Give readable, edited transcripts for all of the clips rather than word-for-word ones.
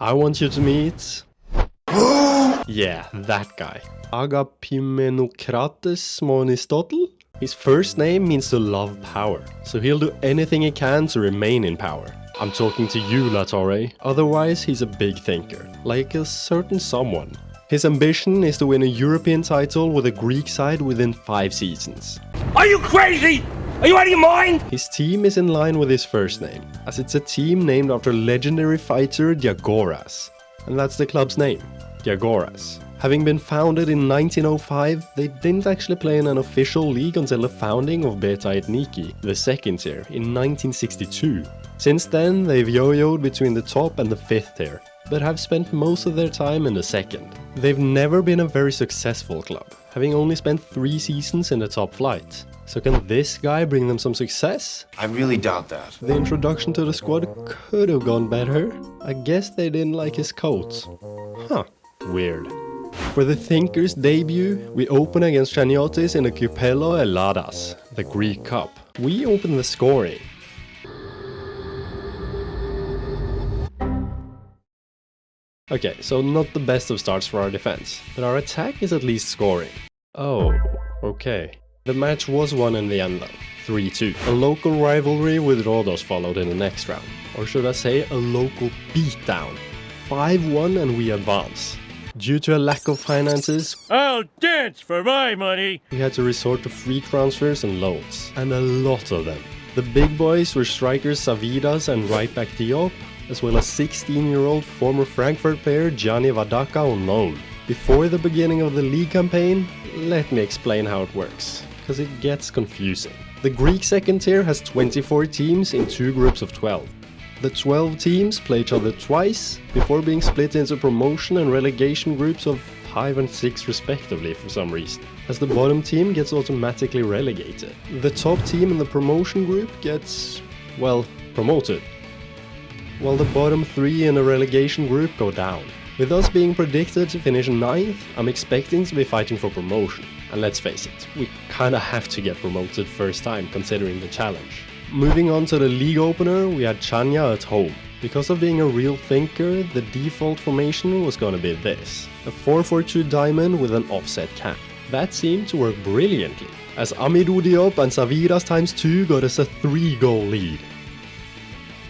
I want you to meet... yeah, that guy. Agapimenokrates Småen. His first name means to love power, so he'll do anything he can to remain in power. I'm talking to you, La Torre. Otherwise, he's a big thinker, like a certain someone. His ambition is to win a European title with a Greek side within 5 seasons. Are you crazy? Are you out of your mind? His team is in line with his first name, as it's a team named after legendary fighter Diagoras. And that's the club's name, Diagoras. Having been founded in 1905, they didn't actually play in an official league until the founding of Beta Ethniki, the second tier, in 1962. Since then, they've yo-yoed between the top and the 5th tier, but have spent most of their time in the second. They've never been a very successful club, having only spent 3 seasons in the top flight. So can this guy bring them some success? I really doubt that. The introduction to the squad could have gone better. I guess they didn't like his coat. Huh, weird. For the Thinkers' debut, we open against Chaniotis in the Kupelo Eladas, the Greek Cup. We open the scoring. Okay, so not the best of starts for our defense, but our attack is at least scoring. Oh, okay. The match was won in the end though, 3-2. A local rivalry with Rhodos followed in the next round, or should I say a local beatdown. 5-1 and we advance. Due to a lack of finances, I'll dance for my money. we had to resort to free transfers and loans, and a lot of them. The big boys were strikers Savidas and right back Diop, as well as 16-year-old former Frankfurt player Gianni Vadaka on loan. Before the beginning of the league campaign, let me explain how it works, because it gets confusing. The Greek second tier has 24 teams in 2 groups of 12. The 12 teams play each other twice, before being split into promotion and relegation groups of 5 and 6 respectively for some reason, as the bottom team gets automatically relegated. The top team in the promotion group gets, well, promoted, while the bottom 3 in the relegation group go down. With us being predicted to finish 9th, I'm expecting to be fighting for promotion. And let's face it, we kinda have to get promoted first time considering the challenge. Moving on to the league opener, we had Chania at home. Because of being a real thinker, the default formation was gonna be this. A 4-4-2 diamond with an offset cap. That seemed to work brilliantly, as Amidou Diop and Savidas ×2 got us a 3-goal lead.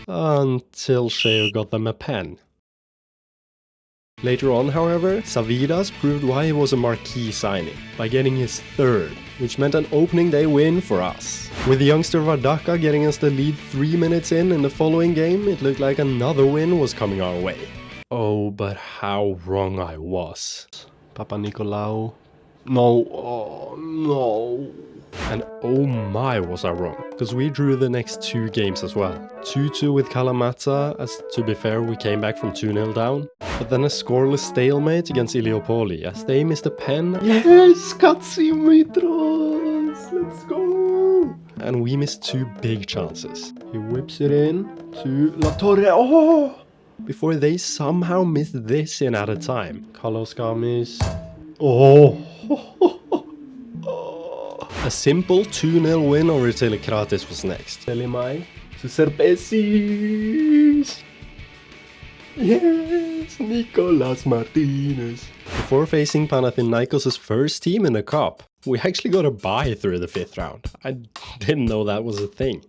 Until Sheo got them a pen. Later on, however, Savidas proved why he was a marquee signing, by getting his 3rd, which meant an opening day win for us. With the youngster Vadaka getting us the lead 3 minutes in the following game, it looked like another win was coming our way. Oh, but how wrong I was. Papa Nicolau. No, oh no. And oh my was I wrong, because we drew the next 2 games as well. 2-2 with Kalamata, as to be fair we came back from 2-0 down. But then a scoreless stalemate against Iliopoli, as they missed a pen. Yes, Katsimitros! Let's go! And we missed 2 big chances. He whips it in to La Torre. Oh! Before they somehow missed this in added time. Carlos Armies. Oh! A simple 2-0 win over Telekratis was next. Telemai to Serpesis. Yes, Nicolas Martinez. Before facing Panathinaikos' first team in the cup, we actually got a bye through the 5th round. I didn't know that was a thing.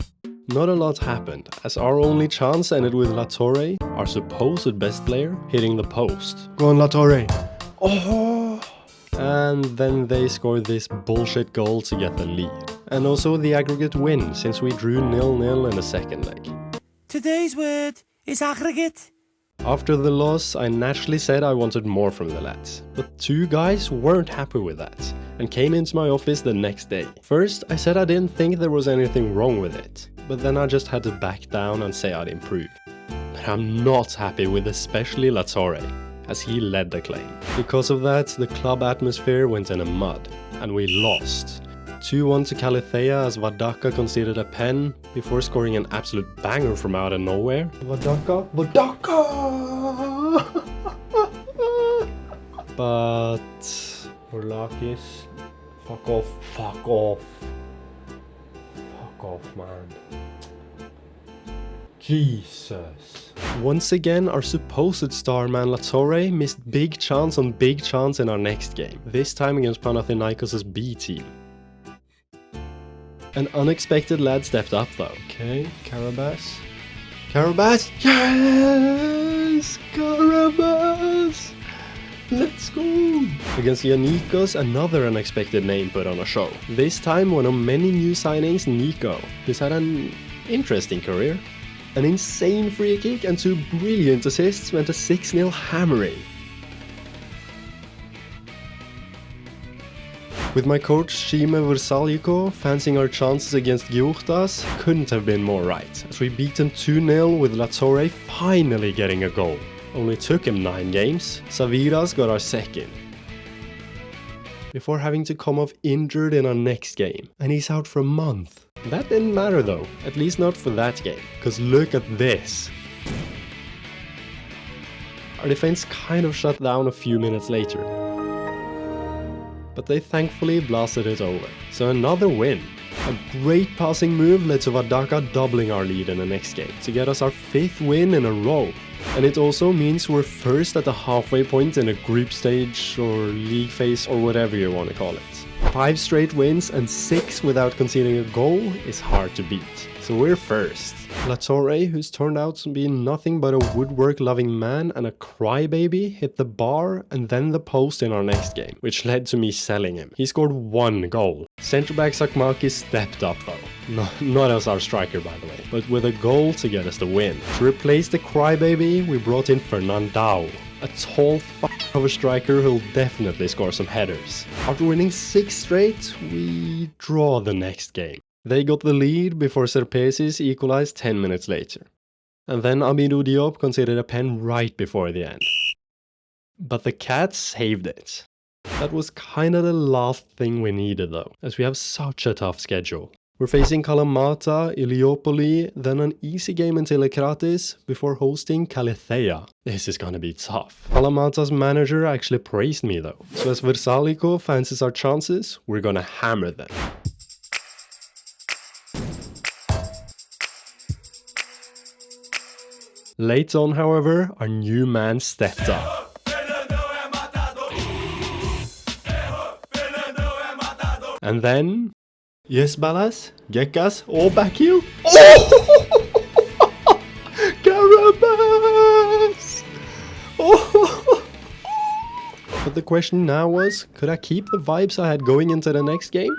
Not a lot happened, as our only chance ended with La Torre, our supposed best player, hitting the post. Go on, La Torre. Oh! And then they scored this bullshit goal to get the lead. And also the aggregate win, since we drew 0-0 in the second leg. Today's word is aggregate. After the loss, I naturally said I wanted more from the lads. But 2 guys weren't happy with that, and came into my office the next day. First, I said I didn't think there was anything wrong with it, but then I just had to back down and say I'd improve. But I'm not happy with especially La Torre, as he led the claim. Because of that, the club atmosphere went in a mud, and we lost. 2-1 to Kalithea as Vadaka conceded a pen, before scoring an absolute banger from out of nowhere. Vadaka! But... Orlakis... Fuck off. Fuck off, man. Jesus. Once again, our supposed star man Latorre missed big chance on big chance in our next game, this time against Panathinaikos' B team. An unexpected lad stepped up though. Okay, Karabas. Karabas! Yes! Karabas! Let's go! Against Yannikos, another unexpected name put on a show. This time one of many new signings, Nico, who's had an interesting career. An insane free kick and 2 brilliant assists meant a 6-0 hammering. With my coach Shime Versaliko fancying our chances against Giurtas, couldn't have been more right, as we beat them 2-0 with Latorre finally getting a goal. Only took him 9 games, Saviras got our second. Before having to come off injured in our next game, and he's out for a month. That didn't matter though, at least not for that game, cause look at this. Our defense kind of shut down a few minutes later, but they thankfully blasted it over. So another win. A great passing move led to Vadaka doubling our lead in the next game to get us our 5th win in a row. And it also means we're first at the halfway point in a group stage or league phase or whatever you want to call it. 5 straight wins and 6 without conceding a goal is hard to beat. So we're first. Latorre, who's turned out to be nothing but a woodwork-loving man and a crybaby, hit the bar and then the post in our next game, which led to me selling him. He scored 1 goal. Centre-back Sakmakis stepped up though. Not as our striker by the way, but with a goal to get us the win. To replace the crybaby, we brought in Fernandao, a tall f*** of a striker who'll definitely score some headers. After winning 6 straight, we draw the next game. They got the lead before Serpesis equalized 10 minutes later. And then Amidou Diop conceded a pen right before the end. But the Cats saved it. That was kinda the last thing we needed though, as we have such a tough schedule. We're facing Kalamata, Iliopoli, then an easy game in Telekratis before hosting Kaletheia. This is gonna be tough. Kalamata's manager actually praised me though. So as Versaliko fancies our chances, we're gonna hammer them. Late on, however, our new man stepped up. And then... Yes, Balas? Gekas? All back you? Oh! Karabas! Oh! But the question now was, could I keep the vibes I had going into the next game?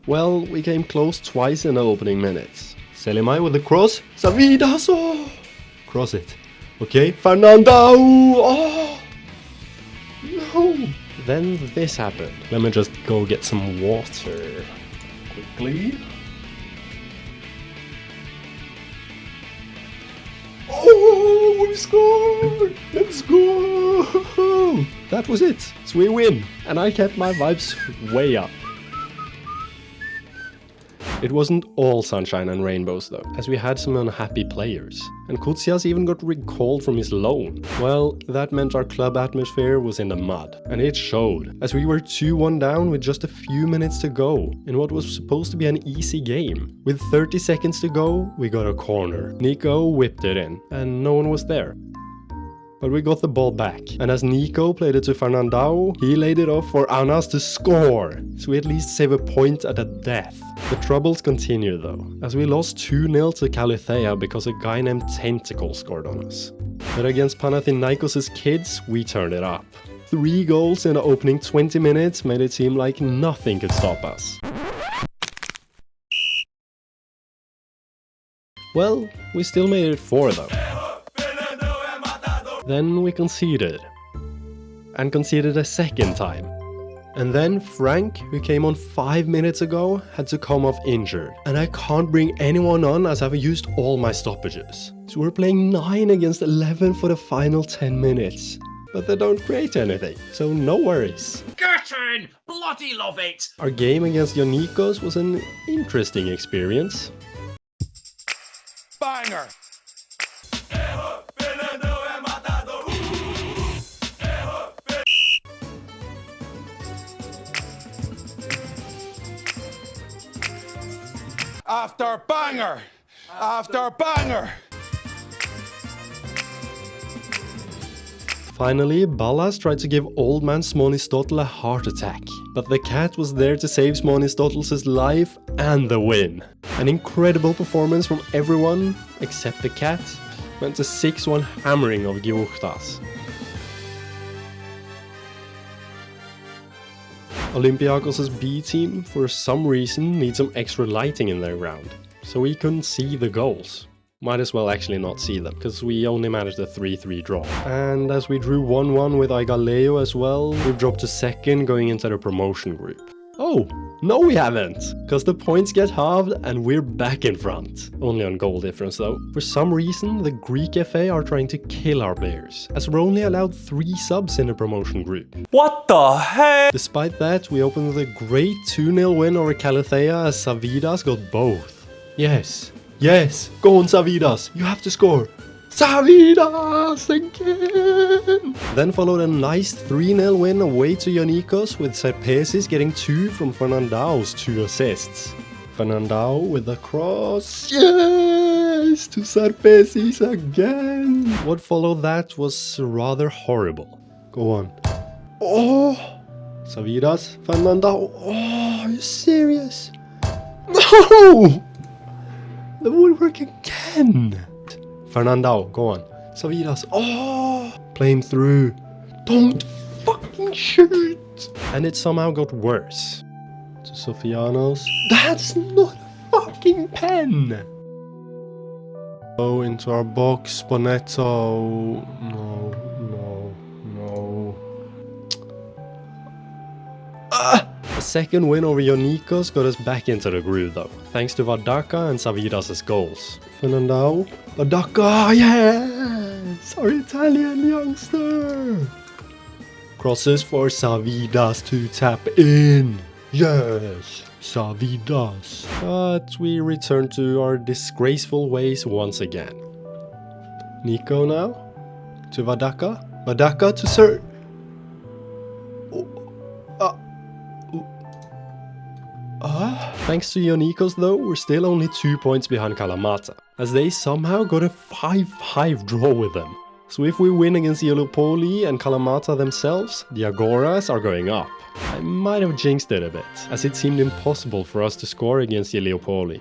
Well, we came close twice in the opening minutes. Selimai with the cross. Savidas! Oh! Cross it. Okay, Fernandao! Oh! No! Then this happened. Let me just go get some water. Quickly. Oh! We scored! Let's go! That was it. So we win. And I kept my vibes way up. It wasn't all sunshine and rainbows though, as we had some unhappy players. And Kutsias even got recalled from his loan. Well, that meant our club atmosphere was in the mud. And it showed, as we were 2-1 down with just a few minutes to go, in what was supposed to be an easy game. With 30 seconds to go, we got a corner. Nico whipped it in, and no one was there. But we got the ball back, and as Nico played it to Fernandao, he laid it off for Anas to score, so we at least save a point at a death. The troubles continue though, as we lost 2-0 to Kaletheia because a guy named Tentacle scored on us. But against Panathinaikos' kids, we turned it up. 3 goals in the opening 20 minutes made it seem like nothing could stop us. Well, we still made it 4 though. Then we conceded. And conceded a second time. And then Frank, who came on 5 minutes ago, had to come off injured. And I can't bring anyone on as I've used all my stoppages. So we're playing 9 against 11 for the final 10 minutes. But they don't create anything, so no worries. Curtain! Bloody love it! Our game against Yannikos was an interesting experience. Banger! after banger after banger. Finally, Ballas tried to give old man Småen a heart attack, but the cat was there to save Småen's life and the win. An incredible performance from everyone except the cat meant a 6-1 hammering of Georgtas. Olympiakos' B team, for some reason, need some extra lighting in their ground, so we couldn't see the goals. Might as well actually not see them, because we only managed a 3-3 draw. And as we drew 1-1 with Aigaleo as well, we've dropped to second going into the promotion group. Oh, no we haven't! Because the points get halved and we're back in front. Only on goal difference though. For some reason, the Greek FA are trying to kill our players, as we're only allowed 3 subs in the promotion group. What the heck? Despite that, we opened with a great 2-0 win over Calathea as Savidas got both. Yes. Yes, go on Savidas, you have to score. Savidas again! Then followed a nice 3-0 win away to Ionikos with Serpesis getting 2 from Fernandao's 2 assists. Fernandao with a cross, yes, to Serpesis again! What followed that was rather horrible. Go on. Oh! Savidas, Fernandao, oh, are you serious? No! The woodwork again! Fernandao, go on. Savidas, oh! Play him through. Don't fucking shoot! And it somehow got worse. To Sofianos. That's not a fucking pen! Oh, into our box, Bonetto. No. A second win over Ionikos got us back into the groove though, thanks to Vadaka and Savidas' goals. Fernandao, Vadaka, yes! Our Italian youngster! Crosses for Savidas to tap in. Yes, Savidas. But we return to our disgraceful ways once again. Nico now? To Vadaka? Vadaka to Sir... Thanks to Ionikos though, we're still only 2 points behind Kalamata, as they somehow got a 5-5 draw with them. So if we win against Iliopoli and Kalamata themselves, the Agoras are going up. I might have jinxed it a bit, as it seemed impossible for us to score against Iliopoli.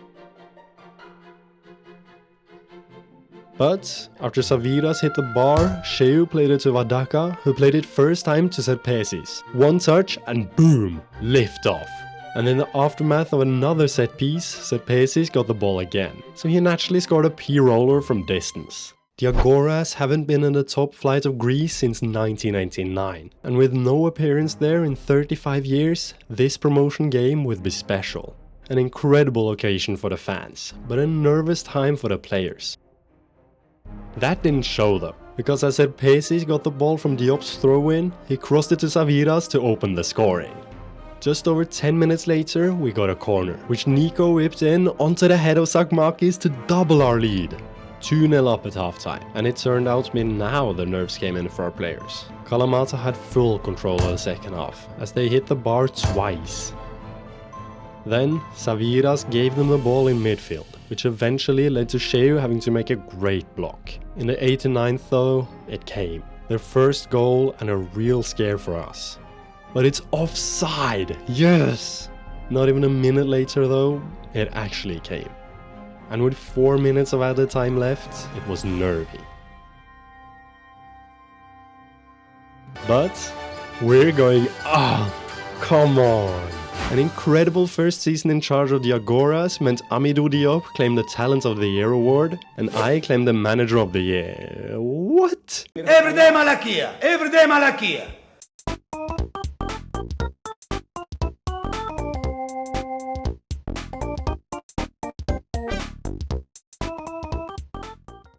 But after Savidas hit the bar, Sheu played it to Vadaka, who played it first time to Serpesis. One touch and boom, lift off. And in the aftermath of another set piece, Serpesis got the ball again, so he naturally scored a P-roller from distance. The Agoras haven't been in the top flight of Greece since 1999, and with no appearance there in 35 years, this promotion game would be special. An incredible occasion for the fans, but a nervous time for the players. That didn't show though, because as Serpesis got the ball from Diop's throw-in, he crossed it to Savidas to open the scoring. Just over 10 minutes later, we got a corner, which Nico whipped in onto the head of Sakmakis to double our lead. 2-0 up at halftime, and it turned out to be now the nerves came in for our players. Kalamata had full control of the second half, as they hit the bar twice. Then, Savidas gave them the ball in midfield, which eventually led to Sheu having to make a great block. In the 89th though, it came. Their first goal and a real scare for us. But it's offside! Yes! Not even a minute later though, it actually came. And with 4 minutes of added time left, it was nervy. But we're going up! Come on! An incredible first season in charge of the Agoras meant Amidou Diop claimed the Talent of the Year award, and I claimed the Manager of the Year. What? Everyday Malakia! Everyday Malakia!